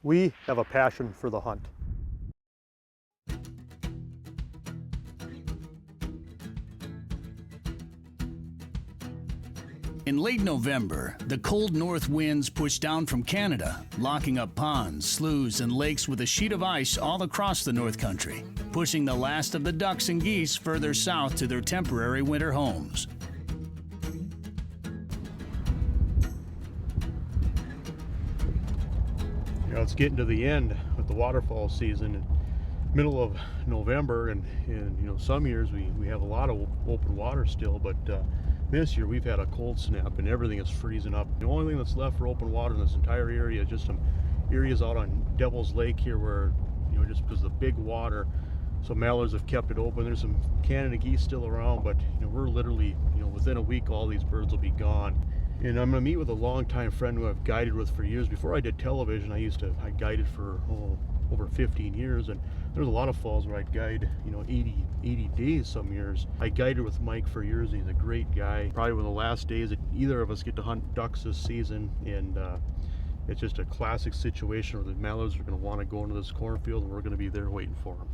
We have a passion for the hunt. In late November, the cold north winds push down from Canada, locking up ponds, sloughs, and lakes with a sheet of ice all across the North Country, pushing the last of the ducks and geese further south to their temporary winter homes. You know, it's getting to the end with the waterfowl season. Middle of November, and you know, some years we have a lot of open water still, but this year we've had a cold snap and everything is freezing up. The only thing that's left for open water in this entire area is just some areas out on Devil's Lake here where, you know, just because of the big water, so mallards have kept it open. There's some Canada geese still around, but you know, we're literally, you know, within a week all these birds will be gone. And I'm going to meet with a longtime friend who I've guided with for years. Before I did television, I guided for over 15 years, and there's a lot of falls where I'd guide, you know, 80 days some years. I guided with Mike for years, and he's a great guy. Probably one of the last days that either of us get to hunt ducks this season, and it's just a classic situation where the mallards are going to want to go into this cornfield, and we're going to be there waiting for them.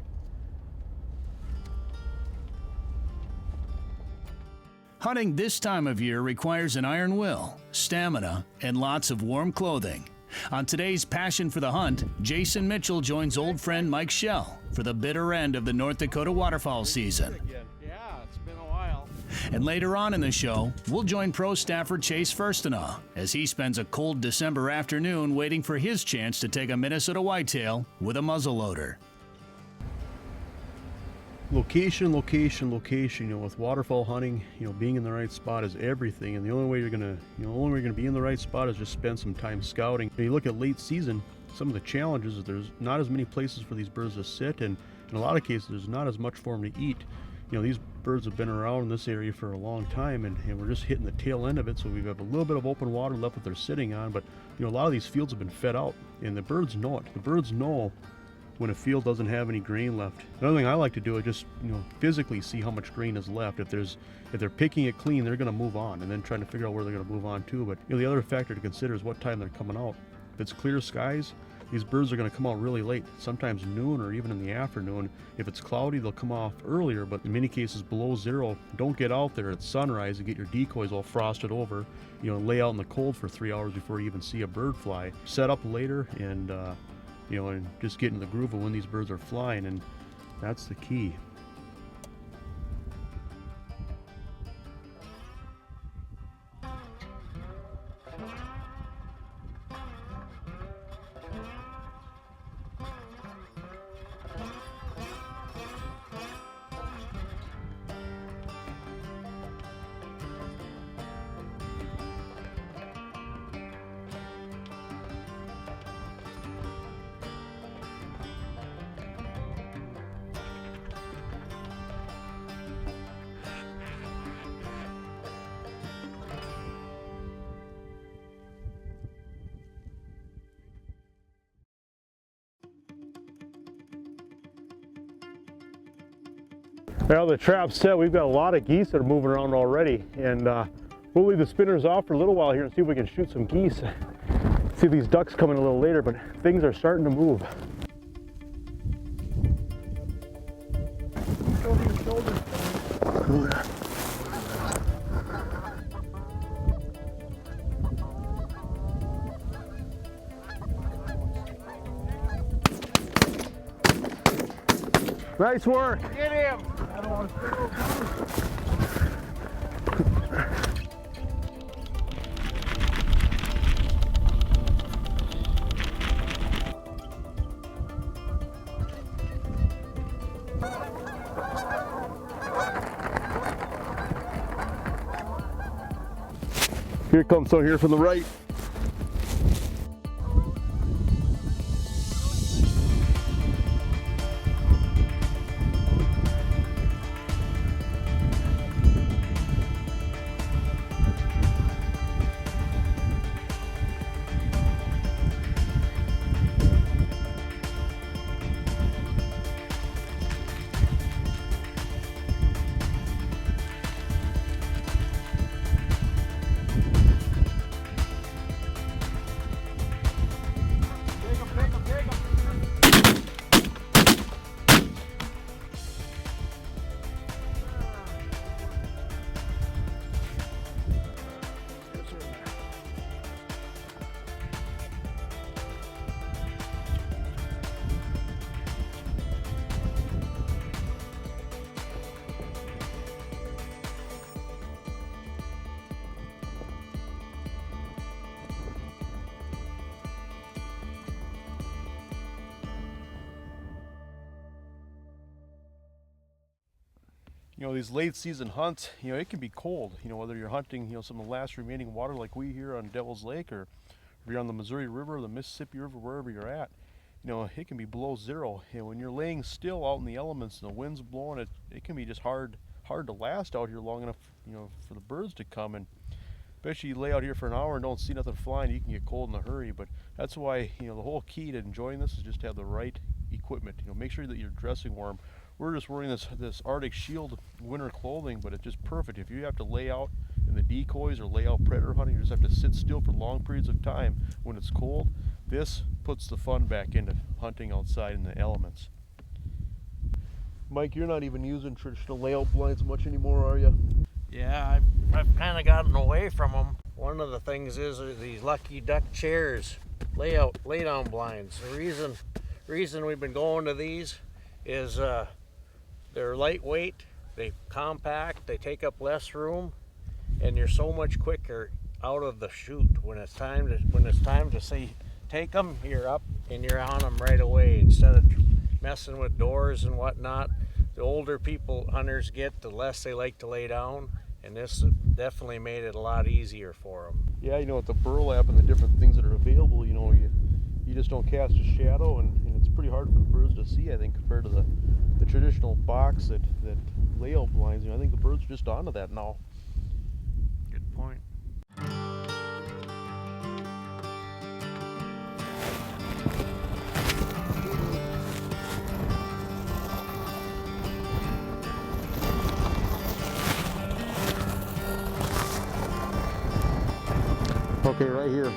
Hunting this time of year requires an iron will, stamina, and lots of warm clothing. On today's Passion for the Hunt, Jason Mitchell joins old friend Mike Schell for the bitter end of the North Dakota waterfowl season. Yeah, it's been a while. And later on in the show, we'll join pro staffer Chase Furstenau as he spends a cold December afternoon waiting for his chance to take a Minnesota Whitetail with a muzzleloader. Location, location, location. You know, with waterfowl hunting, you know, being in the right spot is everything. And the only way you're gonna be in the right spot is just spend some time scouting. When you look at late season, some of the challenges is there's not as many places for these birds to sit, and in a lot of cases, there's not as much for them to eat. You know, these birds have been around in this area for a long time, and we're just hitting the tail end of it. So we have a little bit of open water left that they're sitting on, but you know, a lot of these fields have been fed out, and the birds know it. The birds know when a field doesn't have any grain left. Another thing I like to do is just, you know, physically see how much grain is left. If they're picking it clean, they're gonna move on, and then trying to figure out where they're gonna move on to. But you know, the other factor to consider is what time they're coming out. If it's clear skies, these birds are gonna come out really late, sometimes noon or even in the afternoon. If it's cloudy, they'll come off earlier, but in many cases below zero. Don't get out there at sunrise and get your decoys all frosted over, you know, lay out in the cold for 3 hours before you even see a bird fly. Set up later and you know, and just get in the groove of when these birds are flying, and that's the key. Well, the trap's set. We've got a lot of geese that are moving around already, and we'll leave the spinners off for a little while here and see if we can shoot some geese. See these ducks coming a little later, but things are starting to move. Over your shoulders. Nice work. Get him. Here comes some here from the right. You know, these late season hunts, you know, it can be cold. You know, whether you're hunting, you know, some of the last remaining water like we here on Devil's Lake, or if you're on the Missouri River or the Mississippi River, wherever you're at, you know, it can be below zero. You know, when you're laying still out in the elements and the wind's blowing, it can be just hard to last out here long enough, you know, for the birds to come. And especially you lay out here for an hour and don't see nothing flying, you can get cold in a hurry. But that's why, you know, the whole key to enjoying this is just to have the right equipment. You know, make sure that you're dressing warm. We're just wearing this Arctic Shield winter clothing, but it's just perfect. If you have to lay out in the decoys or lay out predator hunting, you just have to sit still for long periods of time when it's cold. This puts the fun back into hunting outside in the elements. Mike, you're not even using traditional layout blinds much anymore, are you? Yeah, I've kind of gotten away from them. One of the things is these Lucky Duck chairs, lay down blinds. The reason we've been going to these is they're lightweight, they compact, they take up less room, and you're so much quicker out of the chute when it's time to say take them. You're up and you're on them right away instead of messing with doors and whatnot. The older hunters get, the less they like to lay down, and this definitely made it a lot easier for them. Yeah, you know, with the burlap and the different things that are available, you know, you just don't cast a shadow, and it's pretty hard for the birds to see, I think, compared to the traditional box that layout blinds. You know, I think the birds are just onto that now. Good point. Okay, right here.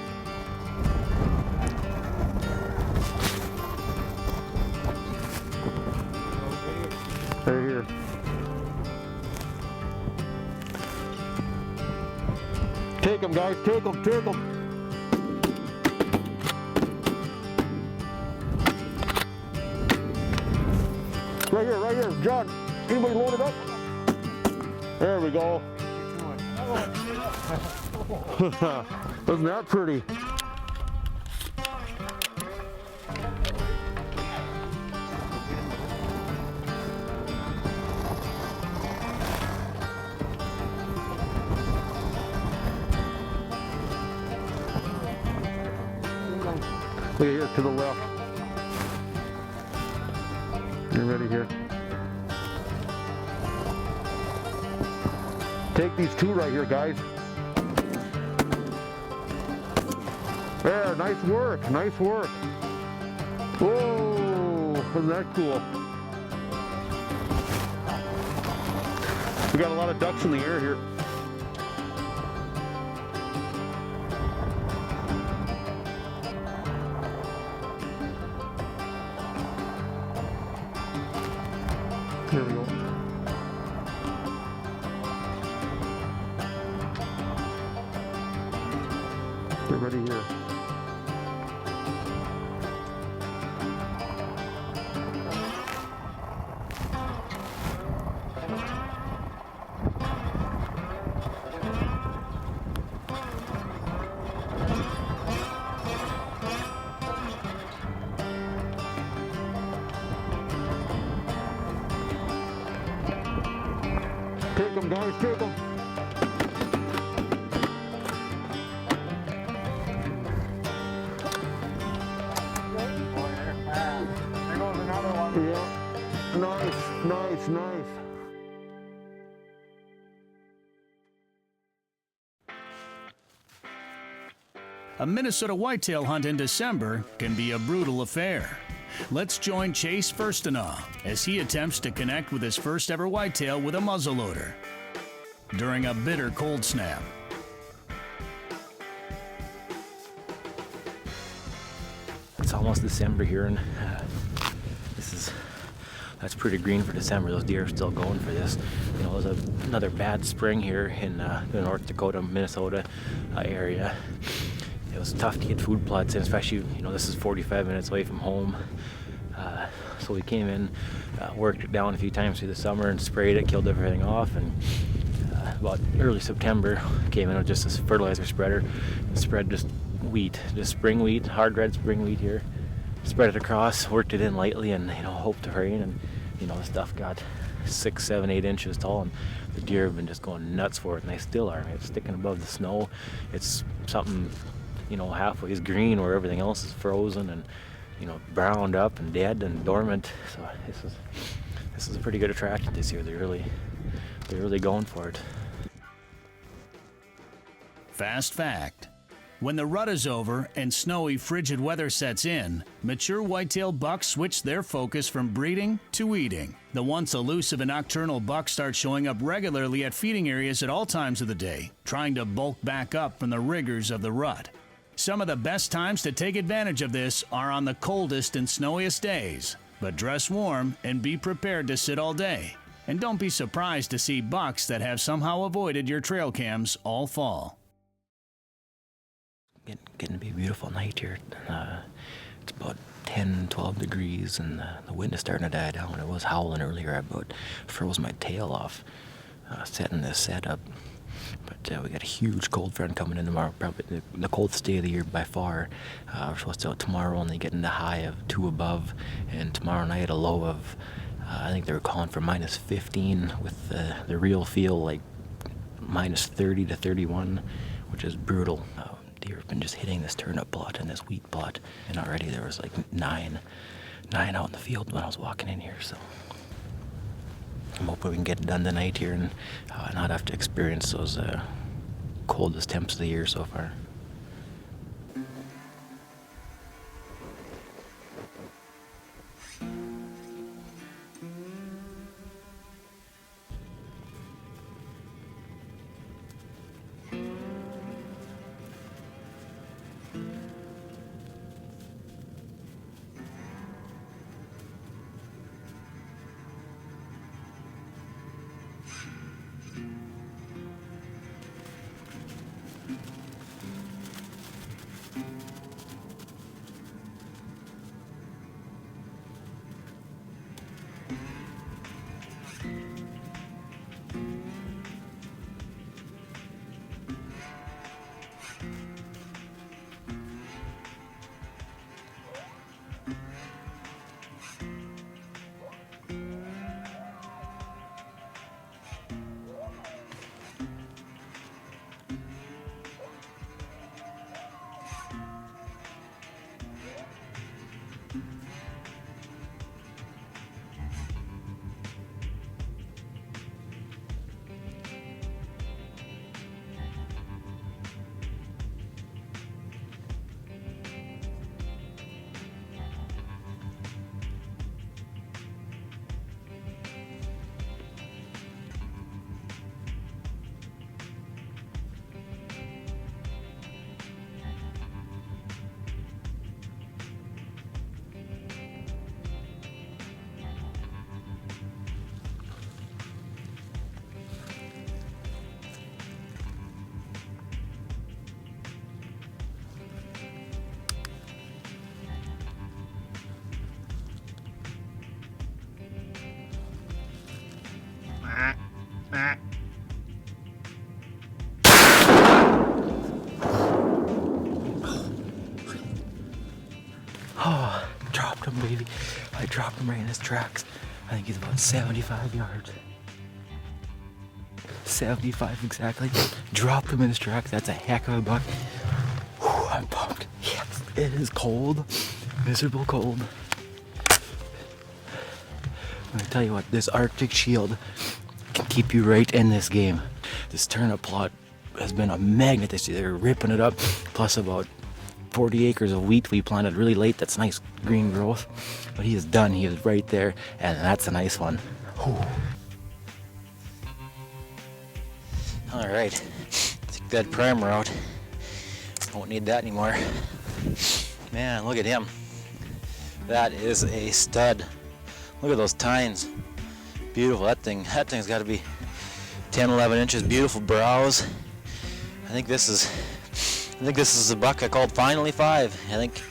Right here. Take them, guys, take them, take them. Right here, John. Anybody load it up? There we go. Wasn't that pretty? Look at here to the left. You're ready here. Take these two right here, guys. There, nice work, nice work. Whoa, isn't that cool? We got a lot of ducks in the air here. Here we go. Get ready here. Take them, guys, take them. There goes another one. Yeah, nice. A Minnesota whitetail hunt in December can be a brutal affair. Let's join Chase Furstenau as he attempts to connect with his first ever whitetail with a muzzleloader during a bitter cold snap. It's almost December here, and that's pretty green for December. Those deer are still going for this. You know, it was another bad spring here in the North Dakota, Minnesota area. It was tough to get food plots in, especially, you know, this is 45 minutes away from home. So we came in, worked it down a few times through the summer and sprayed it, killed everything off, and about early September came in with just this fertilizer spreader and spread just wheat, just spring wheat, hard red spring wheat here. Spread it across, worked it in lightly, and, you know, hoped to rain, and, you know, the stuff got 6, 7, 8 inches tall, and the deer have been just going nuts for it, and they still are. It's sticking above the snow. It's something, you know, halfway is green where everything else is frozen and, you know, browned up and dead and dormant. So this is a pretty good attraction this year. They're really going for it. Fast fact. When the rut is over and snowy, frigid weather sets in, mature whitetail bucks switch their focus from breeding to eating. The once elusive and nocturnal bucks start showing up regularly at feeding areas at all times of the day, trying to bulk back up from the rigors of the rut. Some of the best times to take advantage of this are on the coldest and snowiest days, but dress warm and be prepared to sit all day. And don't be surprised to see bucks that have somehow avoided your trail cams all fall. Getting to be a beautiful night here. It's about 10, 12 degrees, and the wind is starting to die down. It was howling earlier. I about froze my tail off setting this set up. But we got a huge cold front coming in tomorrow, probably the coldest day of the year by far. We're supposed to tomorrow only getting the high of 2 above, and tomorrow night a low of, I think they were calling for minus 15 with the real feel like minus 30 to 31, which is brutal. Deer have been just hitting this turnip plot and this wheat plot, and already there was like nine out in the field when I was walking in here. So I'm hoping we can get it done tonight here and not have to experience those coldest temps of the year so far. Oh, dropped him, baby. I dropped him right in his tracks. I think he's about 75 yards. 75 exactly. Dropped him in his tracks. That's a heck of a buck. Whew, I'm pumped. Yes, it is cold. Miserable cold. I'm gonna tell you what, this Arctic shield can keep you right in this game. This turnip plot has been a magnet this year. They're ripping it up, plus about 40 acres of wheat we planted really late. That's nice green growth. But he is done. He is right there, and that's a nice one. Whew. All right, take that primer out. Won't need that anymore. Man, look at him. That is a stud. Look at those tines. Beautiful. That thing's got to be 10, 11 inches. Beautiful brows. I think this is the buck I called Finally 5. I think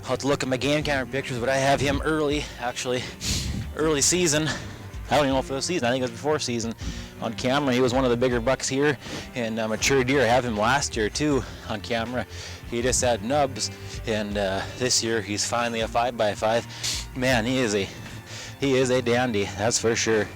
I'll have to look at my game camera pictures, but I have him early season. I don't even know if it was season. I think it was before season on camera. He was one of the bigger bucks here, and mature deer. I have him last year too on camera. He just had nubs, and this year he's finally a 5x5. Man, he is a dandy, that's for sure.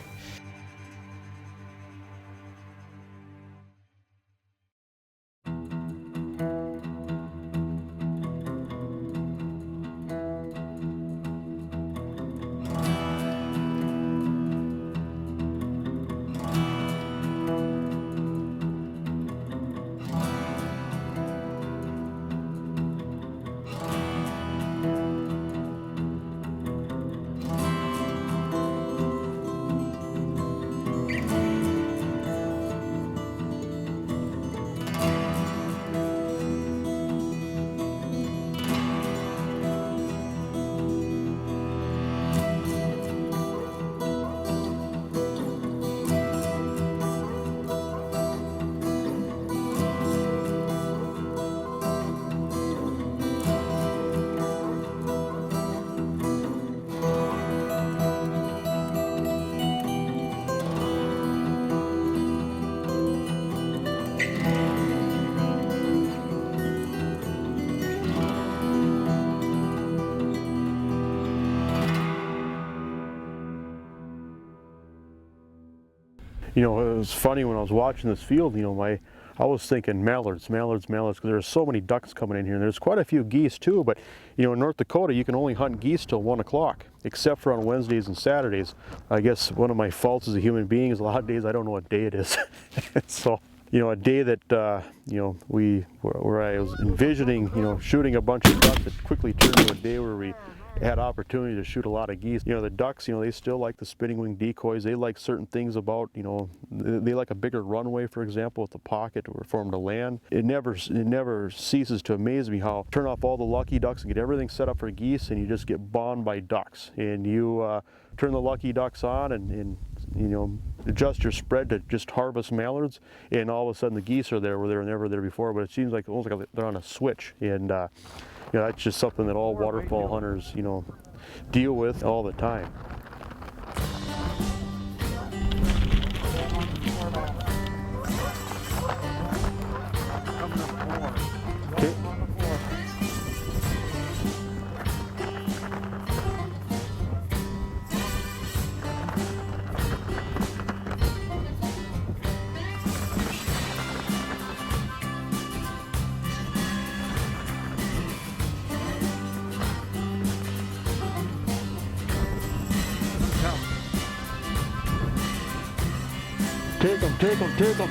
You know, it was funny when I was watching this field, you know, I was thinking mallards, because there's so many ducks coming in here, and there's quite a few geese too, but you know, in North Dakota, you can only hunt geese till 1 o'clock, except for on Wednesdays and Saturdays. I guess one of my faults as a human being is a lot of days I don't know what day it is. So, you know, a day that, you know, where I was envisioning, you know, shooting a bunch of ducks, it quickly turned to a day where we had opportunity to shoot a lot of geese. You know, the ducks, you know, they still like the spinning wing decoys. They like certain things about, you know, they like a bigger runway, for example, with the pocket for them to land. It never ceases to amaze me how turn off all the lucky ducks and get everything set up for geese, and you just get bombed by ducks. And you turn the lucky ducks on and you know, adjust your spread to just harvest mallards, and all of a sudden the geese are there where they were never there before. But it seems like almost like they're on a switch, and you know, that's just something that all waterfowl hunters, you know, deal with all the time. Okay. Take them.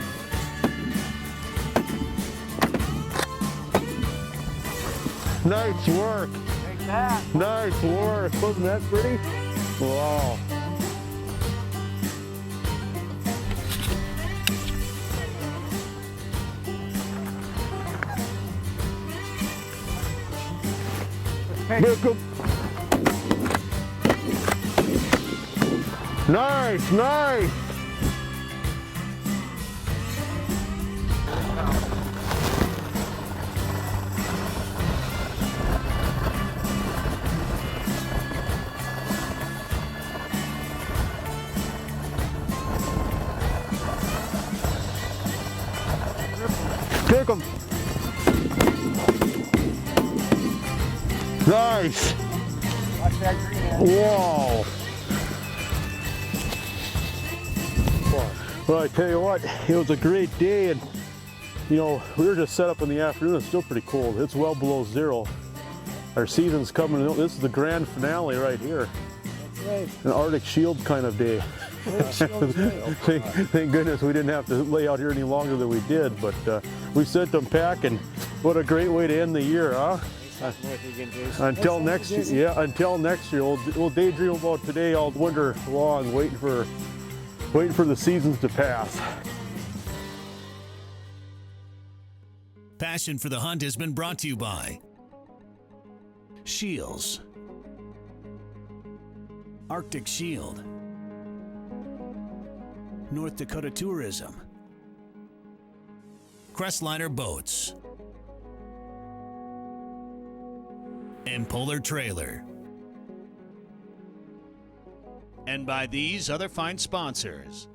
Nice work. Take that. Nice work. Wasn't that pretty? Wow. Pick 'em. Nice. Pick 'em. Nice. Watch that green head. Whoa. Well, I tell you what, it was a great day, and you know, we were just set up in the afternoon. It's still pretty cold. It's well below zero. Our season's coming. This is the grand finale right here. That's right. An Arctic Shield kind of day. Thank goodness we didn't have to lay out here any longer than we did, but we sent them packing. What a great way to end the year, huh? Until next year, yeah. Until next year, we'll daydream about today all winter long, waiting for the seasons to pass. Passion for the Hunt has been brought to you by Shields, Arctic Shield, North Dakota Tourism, Crestliner Boats, and Polar Trailer. And by these other fine sponsors.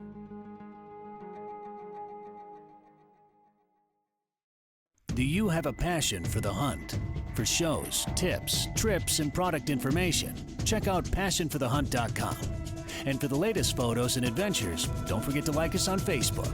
Do you have a passion for the hunt? For shows, tips, trips, and product information, check out passionforthehunt.com. And for the latest photos and adventures, don't forget to like us on Facebook.